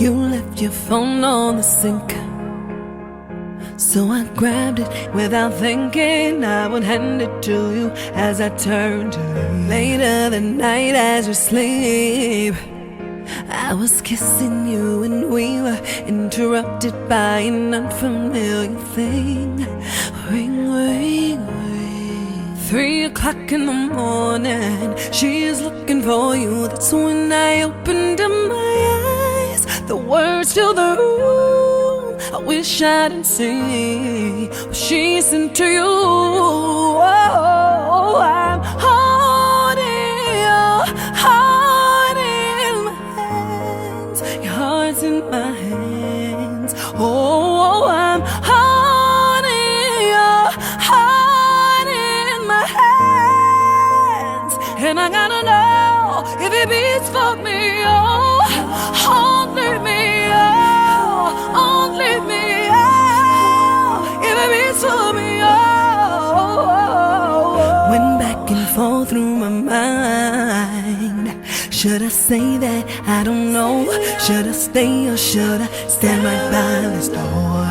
You left your phone on the sink, so I grabbed it without thinking I would hand it to you as I turned to leave. Later that night as you sleep, I was kissing you and we were interrupted by an unfamiliar thing. Ring, ring, ring. 3 o'clock in the morning, she is looking for you. That's when I opened up my eyes. The words fill the room. I wish I didn't see what she sent to you. Oh, I'm holding your heart in my hands. Your heart's in my hands. Oh, I'm holding your heart in my hands. And I gotta know if it beats for me. Oh, leave me. Oh, leave me. Oh, if it beats for me. Went back and forth through my mind. Should I say that? I don't know. Should I stay or should I stand right by this door?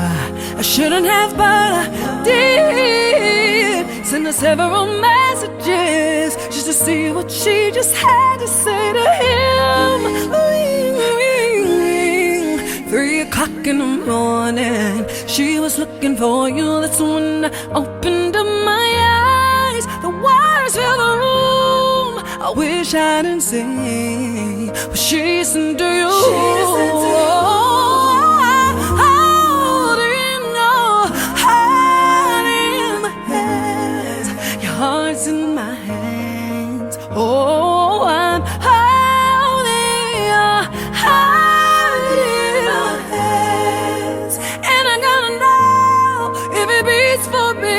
I shouldn't have, but I did. Send her several messages just to see what she just had to say to him. Ring, ring, ring. 3 o'clock in the morning, she was looking for you. That's when I opened up my eyes. The words fill the room. I wish I didn't see what she sent to you. Holding your heart in my hands. Your heart's in my hands. Oh, I'm holding your heart in my hands. And I gotta know if it beats for me.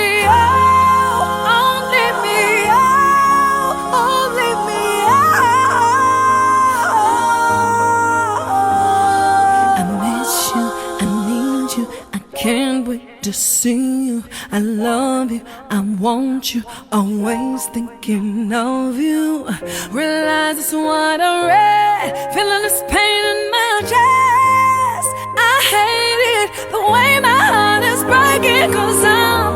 Can't wait to see you. I love you, I want you, always thinking of you. Realize it's what I read, feeling this pain in my chest. I hate it, the way my heart is breaking, 'cause I'm